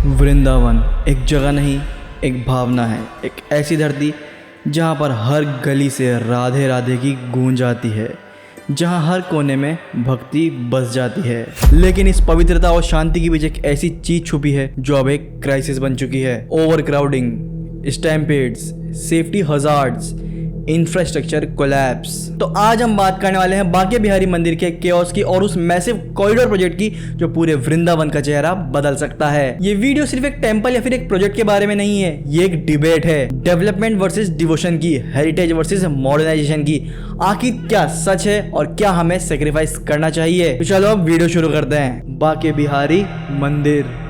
वृंदावन एक जगह नहीं, एक भावना है। एक ऐसी धरती जहाँ पर हर गली से राधे राधे की गूंज आती है, जहाँ हर कोने में भक्ति बस जाती है। लेकिन इस पवित्रता और शांति के बीच एक ऐसी चीज छुपी है जो अब एक क्राइसिस बन चुकी है। Overcrowding, stampedes, safety hazards, infrastructure collapse. तो आज हम बात करने वाले हैं बांके बिहारी मंदिर के केओस की और उस मैसिव कॉरिडोर प्रोजेक्ट की जो पूरे वृंदावन का चेहरा बदल सकता है। ये वीडियो सिर्फ एक टेंपल या फिर एक प्रोजेक्ट के बारे में नहीं है, ये एक डिबेट है। डेवलपमेंट वर्सेस डिवोशन की, हेरिटेज वर्सेस मॉडर्नाइजेशन की। आखिर क्या सच है और क्या हमें सेक्रीफाइस करना चाहिए? तो चलो अब वीडियो शुरू करते हैं। बांके बिहारी मंदिर।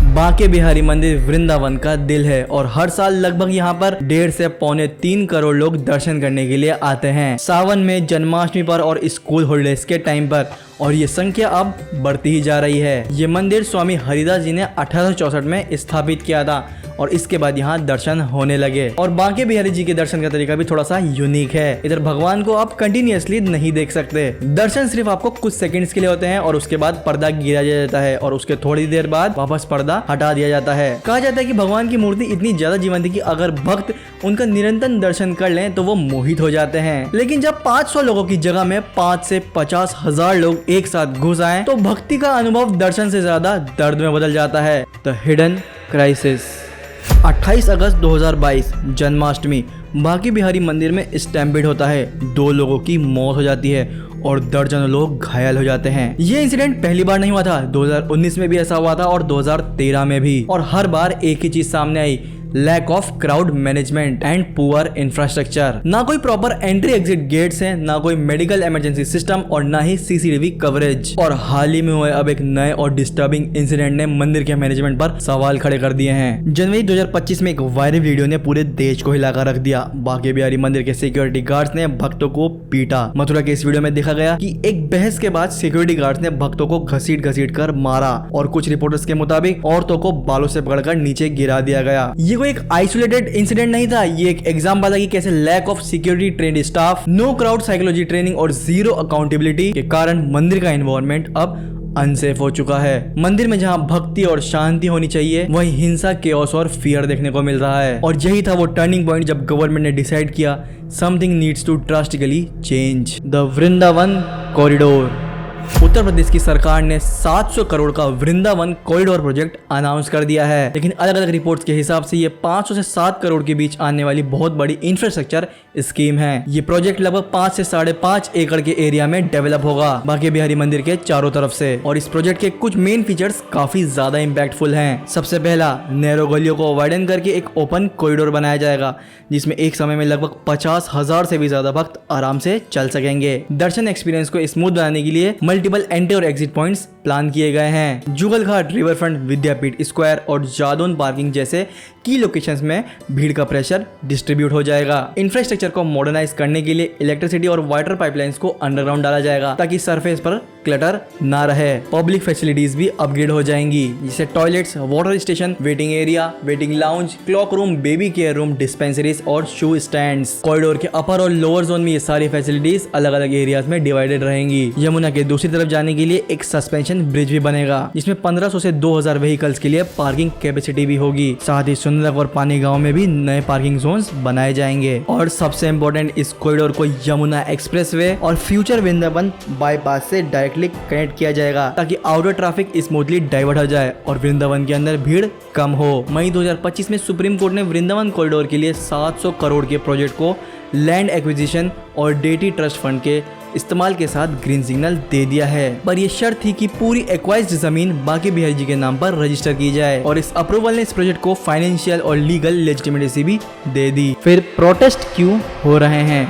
बांके बिहारी मंदिर वृंदावन का दिल है और हर साल लगभग यहाँ पर 1.5 से 3.25 करोड़ लोग दर्शन करने के लिए आते हैं। सावन में, जन्माष्टमी पर और स्कूल हॉलिडेज के टाइम पर, और ये संख्या अब बढ़ती ही जा रही है। ये मंदिर स्वामी हरिदास जी ने 1864 में स्थापित किया था और इसके बाद यहाँ दर्शन होने लगे। और बांके बिहारी जी के दर्शन का तरीका भी थोड़ा सा यूनिक है। इधर भगवान को आप कंटिन्यूअसली नहीं देख सकते। दर्शन सिर्फ आपको कुछ सेकंड्स के लिए होते हैं और उसके बाद पर्दा गिरा जाता है और उसके थोड़ी देर बाद वापस पर्दा हटा दिया जाता है। कहा जाता है कि भगवान की मूर्ति इतनी ज्यादा जीवंत है कि अगर भक्त उनका निरंतर दर्शन कर लें तो वो मोहित हो जाते हैं। लेकिन जब 500 लोगों की जगह में 5 से 50 हजार लोग एक साथ घुस आए तो भक्ति का अनुभव दर्शन से ज्यादा दर्द में बदल जाता है। The hidden crisis. 28 अगस्त 2022 जन्माष्टमी, बांके बिहारी मंदिर में स्टैम्पेड होता है। 2 लोगों की मौत हो जाती है और दर्जनों लोग घायल हो जाते हैं। ये इंसिडेंट पहली बार नहीं हुआ था, 2019 में भी ऐसा हुआ था और 2013 में भी। और हर बार एक ही चीज सामने आई, lack of crowd management and poor infrastructure. ना कोई प्रॉपर एंट्री एग्जिट गेट्स हैं, ना कोई मेडिकल इमरजेंसी सिस्टम और ना ही सीसीटीवी कवरेज। और हाल ही में हुए अब एक नए और डिस्टर्बिंग इंसिडेंट ने मंदिर के मैनेजमेंट पर सवाल खड़े कर दिए हैं। जनवरी 2025 में एक वायरल वीडियो ने पूरे देश को हिलाकर रख दिया। बांके बिहारी मंदिर के सिक्योरिटी गार्ड्स ने भक्तों को पीटा। मथुरा के इस वीडियो में देखा गया कि एक बहस के बाद सिक्योरिटी गार्ड्स ने भक्तों को घसीट कर मारा और कुछ रिपोर्टर्स के मुताबिक औरतों को बालों से पकड़कर नीचे गिरा दिया गया। ये कोई एक आइसोलेटेड इंसिडेंट नहीं था, ये एक एग्जाम्पल था कि कैसे lack of security trained staff, no crowd psychology training और जीरो अकाउंटेबिलिटी के कारण मंदिर का एनवायरनमेंट अब अनसेफ हो चुका है। मंदिर में जहां भक्ति और शांति होनी चाहिए वहीं हिंसा, केओस और फियर देखने को मिल रहा है। और यही था वो टर्निंग पॉइंट जब गवर्नमेंट ने डिसाइड किया something needs to drastically change. The Vrindavan corridor. Uttar Pradesh की सरकार ने 700 करोड़ का वृंदावन कॉरिडोर प्रोजेक्ट अनाउंस कर दिया है। लेकिन अलग अलग रिपोर्ट्स के हिसाब से ये 500 से 7 करोड़ के बीच आने वाली बहुत बड़ी इंफ्रास्ट्रक्चर स्कीम है। ये प्रोजेक्ट लगभग 5 से 5.5 एकड़ के एरिया में डेवलप होगा बांके बिहारी मंदिर के चारों तरफ से। और इस प्रोजेक्ट के कुछ मेन फीचर्स काफी ज्यादा इम्पैक्टफुल हैं। सबसे पहला, नैरो गलियों को वाइडन करके एक ओपन कॉरिडोर बनाया जाएगा जिसमें एक समय में लगभग 50,000 से भी ज्यादा भक्त आराम से चल सकेंगे। दर्शन एक्सपीरियंस को स्मूथ बनाने के लिए मल्टीपल एंट्री और एग्जिट पॉइंट्स प्लान किए गए हैं। जुगल घाट, रिवर फ्रंट, विद्यापीठ स्क्वायर और जादौन पार्किंग जैसे की लोकेशंस में भीड़ का प्रेशर डिस्ट्रीब्यूट हो जाएगा। इंफ्रास्ट्रक्चर को मॉडर्नाइज करने के लिए इलेक्ट्रिसिटी और वाटर पाइपलाइंस को अंडरग्राउंड डाला जाएगा ताकि सरफेस पर क्लटर ना रहे। पब्लिक फैसिलिटीज भी अपग्रेड हो जाएंगी जैसे toilets, water station, waiting area, waiting lounge, clock room, baby care room, dispensaries और शू स्टैंड्स। कॉरिडोर के अपर और लोअर जोन में ये सारी फैसिलिटीज अलग अलग एरियाज में डिवाइडेड रहेंगी। यमुना के दूसरी तरफ जाने के लिए एक सस्पेंशन ब्रिज भी बनेगा जिसमें 1500 से 2000 व्हीकल्स के लिए पार्किंग कैपेसिटी भी होगी। साथ ही सुंदरक और पानी गांव में भी नए पार्किंग जोन्स बनाए जाएंगे। और सबसे इम्पोर्टेंट, इस कॉरिडोर को यमुना एक्सप्रेसवे और फ्यूचर वृंदावन बाईपास से डायरेक्टली कनेक्ट किया जाएगा ताकि आउटर ट्रैफिक स्मूथली डाइवर्ट हो जाए और वृंदावन के अंदर भीड़ कम हो। मई 2025 में सुप्रीम कोर्ट ने वृंदावन कॉरिडोर के लिए 700 करोड़ के प्रोजेक्ट को लैंड एक्विजिशन और डेटी ट्रस्ट फंड के इस्तेमाल के साथ ग्रीन सिग्नल दे दिया है। पर यह शर्त थी कि पूरी एक्वाइज्ड जमीन बांके बिहारी जी के नाम पर रजिस्टर की जाए। और इस अप्रूवल ने इस प्रोजेक्ट को फाइनेंशियल और लीगल लेजिटिमेसी भी दे दी। फिर प्रोटेस्ट क्यों हो रहे हैं?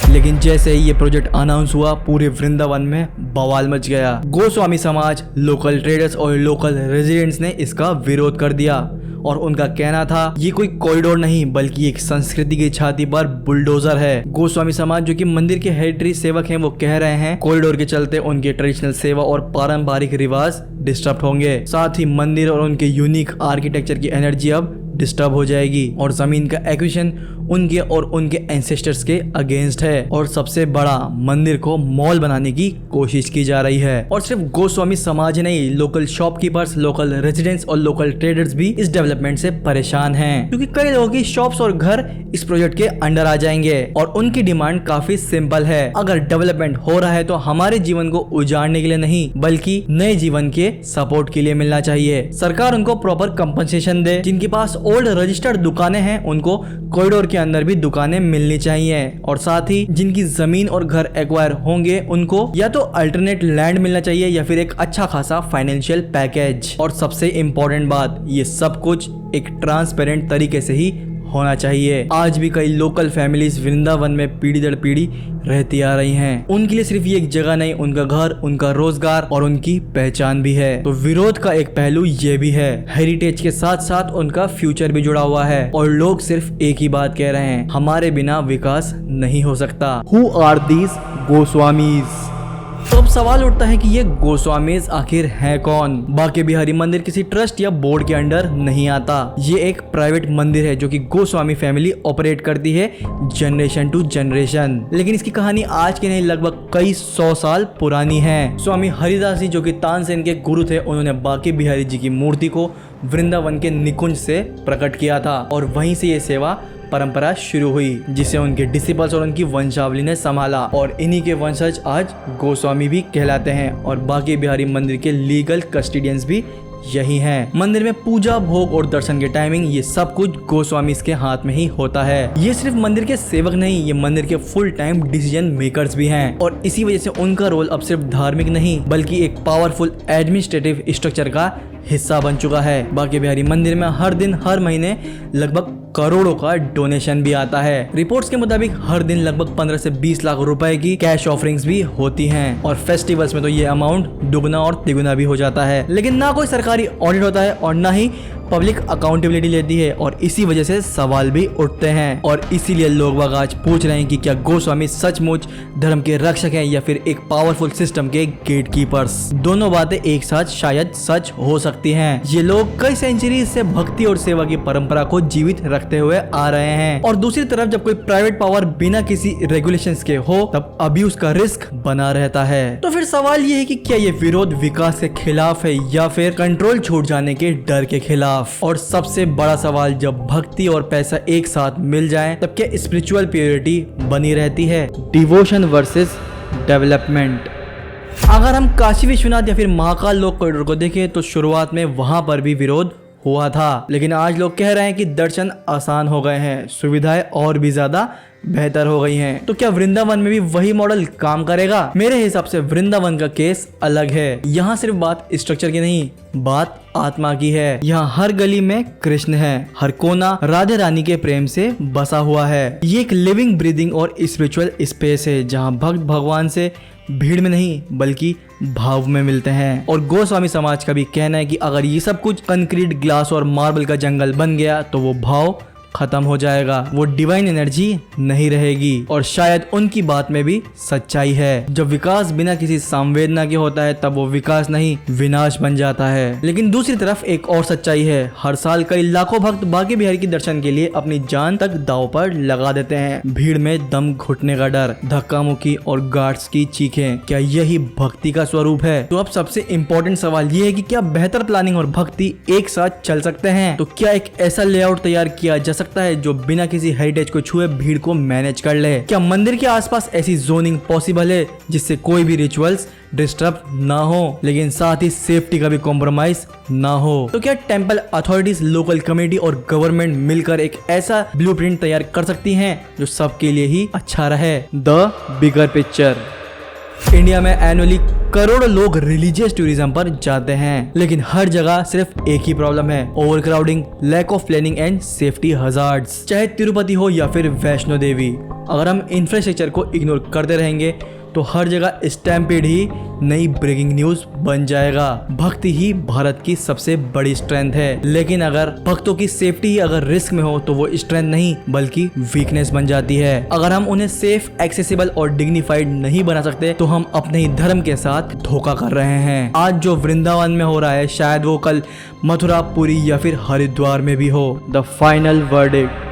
लेकिन जैसे ही ये प्रोजेक्ट अनाउंस हुआ पूरे वृंदावन में बवाल मच गया। गोस्वामी समाज, लोकल ट्रेडर्स और लोकल रेजिडेंट्स ने इसका विरोध कर दिया और उनका कहना था ये कोई कॉरिडोर नहीं बल्कि एक संस्कृति की छाती पर बुलडोजर है। गोस्वामी समाज जो कि मंदिर के हेरिटेज सेवक हैं वो कह रहे हैं कॉरिडोर के चलते उनके ट्रेडिशनल सेवा और पारंपरिक रिवाज डिस्टर्ब होंगे। साथ ही मंदिर और उनके यूनिक आर्किटेक्चर की एनर्जी अब डिस्टर्ब हो जाएगी और जमीन का एक्विजिशन उनके और उनके एंसेस्टर्स के अगेंस्ट है और सबसे बड़ा मंदिर को मॉल बनाने की कोशिश की जा रही है। और सिर्फ गोस्वामी समाज नहीं, लोकल शॉपकीपर्स, लोकल रेजिडेंट्स और लोकल ट्रेडर्स भी इस डेवलपमेंट से परेशान हैं, क्योंकि कई लोगों की शॉप्स और घर इस प्रोजेक्ट के अंडर आ जाएंगे और उनकी डिमांड काफी सिंपल है। अगर डेवलपमेंट हो रहा है तो हमारे जीवन को उजाड़ने के लिए नहीं, बल्कि नए जीवन के सपोर्ट के लिए मिलना चाहिए। सरकार उनको प्रॉपर कंपनसेशन दे। जिनके पास ओल्ड रजिस्टर्ड दुकानें हैं उनको कॉरिडोर के अंदर भी दुकानें मिलनी चाहिए। और साथ ही जिनकी जमीन और घर एक्वायर होंगे उनको या तो अल्टरनेट लैंड मिलना चाहिए या फिर एक अच्छा खासा फाइनेंशियल पैकेज। और सबसे इम्पोर्टेंट बात, ये सब कुछ एक ट्रांसपेरेंट तरीके से ही होना चाहिए। आज भी कई लोकल फैमिलीज वृंदावन में पीढ़ी दर पीढ़ी रहती आ रही हैं। उनके लिए सिर्फ ये एक जगह नहीं, उनका घर, उनका रोजगार और उनकी पहचान भी है। तो विरोध का एक पहलू ये भी है, हेरिटेज के साथ साथ उनका फ्यूचर भी जुड़ा हुआ है। और लोग सिर्फ एक ही बात कह रहे हैं, हमारे बिना विकास नहीं हो सकता। Who are these Goswamis? तो अब सवाल उठता है कि ये गोस्वामीज आखिर हैं कौन? बांके बिहारी मंदिर किसी ट्रस्ट या बोर्ड के अंडर नहीं आता। ये एक प्राइवेट मंदिर है जो कि गोस्वामी फैमिली ऑपरेट करती है जनरेशन टू जनरेशन। लेकिन इसकी कहानी आज की नहीं, लगभग कई 100 साल पुरानी है। स्वामी हरिदास जी जो कि तानसेन के गुरु थे, उन्होंने बांके बिहारी जी की मूर्ति को वृंदावन के निकुंज से प्रकट किया था और वहीं से ये सेवा परंपरा शुरू हुई, जिसे उनके डिसिपल्स और उनकी वंशावली ने संभाला। और इन्हीं के वंशज आज गोस्वामी भी कहलाते हैं और बांके बिहारी मंदिर के लीगल कस्टोडियंस भी यही हैं। मंदिर में पूजा, भोग और दर्शन के टाइमिंग ये सब कुछ गोस्वामी के हाथ में ही होता है। ये सिर्फ मंदिर के सेवक नहीं, ये मंदिर के फुल टाइम डिसीजन मेकर्स भी हैं। और इसी वजह से उनका रोल अब सिर्फ धार्मिक नहीं बल्कि एक पावरफुल एडमिनिस्ट्रेटिव स्ट्रक्चर का हिस्सा बन चुका है। बांके बिहारी मंदिर में हर दिन हर महीने लगभग करोड़ों का डोनेशन भी आता है। रिपोर्ट्स के मुताबिक हर दिन लगभग 15 से 20 लाख रुपए की कैश ऑफरिंग्स भी होती हैं और फेस्टिवल्स में तो ये अमाउंट दुगना और तिगुना भी हो जाता है। लेकिन ना कोई सरकारी ऑडिट होता है और ना ही पब्लिक अकाउंटेबिलिटी लेती है और इसी वजह से सवाल भी उठते हैं। और इसीलिए लोग बाग आज पूछ रहे हैं कि क्या गोस्वामी सचमुच धर्म के रक्षक हैं या फिर एक पावरफुल सिस्टम के गेटकीपर्स? दोनों बातें एक साथ शायद सच हो सकती हैं। ये लोग कई सेंचुरी से भक्ति और सेवा की परंपरा को जीवित रखते हुए आ रहे हैं और दूसरी तरफ जब कोई प्राइवेट पावर बिना किसी रेगुलेशंस के हो तब अब्यूज का रिस्क बना रहता है। तो फिर सवाल ये है कि क्या ये विरोध विकास के खिलाफ है या फिर कंट्रोल छूट जाने के डर के खिलाफ? और सबसे बड़ा सवाल, जब भक्ति और पैसा एक साथ मिल जाए तब क्या स्पिरिचुअल प्योरिटी बनी रहती है? Devotion versus development. अगर हम काशी विश्वनाथ या फिर महाकाल लोक कॉरिडोर को देखें तो शुरुआत में वहां पर भी विरोध हुआ था, लेकिन आज लोग कह रहे हैं कि दर्शन आसान हो गए हैं, सुविधाएं और भी ज्यादा बेहतर हो गई हैं। तो क्या वृंदावन में भी वही मॉडल काम करेगा? मेरे हिसाब से वृंदावन का केस अलग है। यहाँ सिर्फ बात स्ट्रक्चर की नहीं, बात आत्मा की है। यहाँ हर गली में कृष्ण है, हर कोना राधे रानी के प्रेम से बसा हुआ है। ये एक लिविंग, ब्रीदिंग और स्पिरिचुअल स्पेस है जहाँ भक्त भगवान से भीड़ में नहीं बल्कि भाव में मिलते हैं। और गोस्वामी समाज का भी कहना है कि अगर ये सब कुछ कंक्रीट, ग्लास और मार्बल का जंगल बन गया तो वो भाव खत्म हो जाएगा, वो डिवाइन एनर्जी नहीं रहेगी। और शायद उनकी बात में भी सच्चाई है। जब विकास बिना किसी संवेदना के होता है तब वो विकास नहीं विनाश बन जाता है। लेकिन दूसरी तरफ एक और सच्चाई है, हर साल कई लाखों भक्त बांके बिहारी के दर्शन के लिए अपनी जान तक दांव पर लगा देते हैं। भीड़ में दम घुटने का डर, धक्का मुक्की और गार्ड्स की चीखें, क्या यही भक्ति का स्वरूप है? तो अब सबसे इम्पोर्टेंट सवाल ये है कि क्या बेहतर प्लानिंग और भक्ति एक साथ चल सकते हैं? तो क्या एक ऐसा लेआउट तैयार किया जा सकता है जो बिना किसी हेरिटेज को छुए भीड़ को मैनेज कर ले? क्या मंदिर के आसपास ऐसी जोनिंग पॉसिबल है जिससे कोई भी रिचुअल्स डिस्टर्ब ना हो लेकिन साथ ही सेफ्टी का भी कॉम्प्रोमाइज ना हो? तो क्या टेंपल अथॉरिटीज, लोकल कम्युनिटी और गवर्नमेंट मिलकर एक ऐसा ब्लूप्रिंट तैयार कर सकती हैं जो सबके लिए ही अच्छा रहे? The bigger picture. इंडिया में एनुअली करोड़ों लोग रिलीजियस टूरिज्म पर जाते हैं, लेकिन हर जगह सिर्फ एक ही प्रॉब्लम है, overcrowding, lack of planning and safety hazards. चाहे तिरुपति हो या फिर वैष्णो देवी, अगर हम इंफ्रास्ट्रक्चर को इग्नोर करते रहेंगे तो हर जगह स्टैम्पेड ही नई ब्रेकिंग न्यूज बन जाएगा। भक्ति ही भारत की सबसे बड़ी स्ट्रेंथ है, लेकिन अगर भक्तों की सेफ्टी ही अगर रिस्क में हो तो वो स्ट्रेंथ नहीं बल्कि वीकनेस बन जाती है। अगर हम उन्हें सेफ, एक्सेसिबल और डिग्निफाइड नहीं बना सकते तो हम अपने ही धर्म के साथ धोखा कर रहे हैं। आज जो वृंदावन में हो रहा है शायद वो कल मथुरा, पुरी या फिर हरिद्वार में भी हो। The final verdict.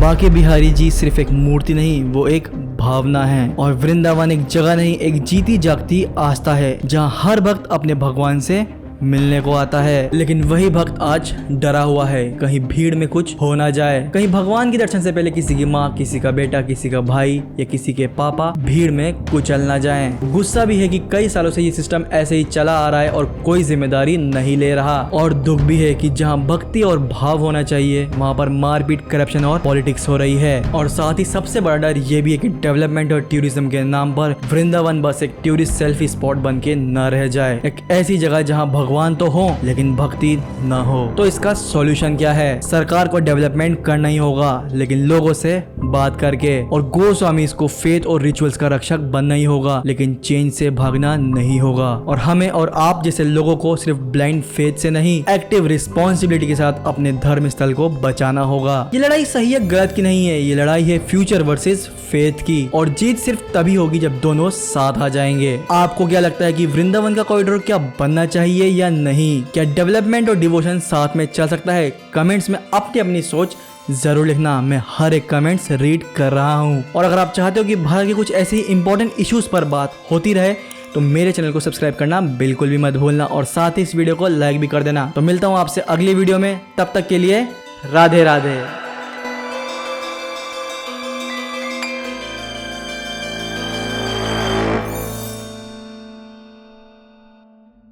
Banke Bihari ji सिर्फ एक मूर्ति नहीं, वो एक भावना है। और वृंदावन एक जगह नहीं, एक जीती जागती आस्था है जहाँ हर भक्त अपने भगवान से मिलने को आता है। लेकिन वही भक्त आज डरा हुआ है, कहीं भीड़ में कुछ हो ना जाए, कहीं भगवान के दर्शन से पहले किसी की माँ, किसी का बेटा, किसी का भाई या किसी के पापा भीड़ में कुचल ना जाए। गुस्सा भी है कि कई सालों से ये सिस्टम ऐसे ही चला आ रहा है और कोई जिम्मेदारी नहीं ले रहा। और दुख भी है कि जहाँ भक्ति और भाव होना चाहिए वहाँ पर मारपीट, करप्शन और पॉलिटिक्स हो रही है। और साथ ही सबसे बड़ा डर ये भी है कि डेवलपमेंट और टूरिज्म के नाम पर वृंदावन बस एक टूरिस्ट सेल्फी स्पॉट बन के न रह जाए, एक ऐसी जगह जहाँ भगवान तो हो लेकिन भक्ति न हो। तो इसका सॉल्यूशन क्या है? सरकार को डेवलपमेंट करना ही होगा, लेकिन लोगों से बात करके। और गोस्वामी को फेथ और रिचुअल्स का रक्षक बनना ही होगा, लेकिन चेंज से भागना नहीं होगा। और हमें और आप जैसे लोगों को सिर्फ ब्लाइंड फेथ से नहीं, एक्टिव रिस्पॉन्सिबिलिटी के साथ अपने धर्म स्थल को बचाना होगा। ये लड़ाई सही है गलत की नहीं है, ये लड़ाई है फ्यूचर वर्सेस फेथ की। और जीत सिर्फ तभी होगी जब दोनों साथ आ जाएंगे। आपको क्या लगता है कि वृंदावन का कॉरिडोर क्या बनना चाहिए या नहीं? क्या डेवलपमेंट और डिवोशन साथ में चल सकता है? कमेंट्स में अपनी सोच जरूर लिखना, मैं हर एक कमेंट्स रीड कर रहा हूँ। और अगर आप चाहते हो कि भारत के कुछ ऐसे ही इंपॉर्टेंट इश्यूज पर बात होती रहे तो मेरे चैनल को सब्सक्राइब करना बिल्कुल भी मत भूलना, और साथ ही इस वीडियो को लाइक भी कर देना। तो मिलता हूँ आपसे अगली वीडियो में, तब तक के लिए राधे राधे।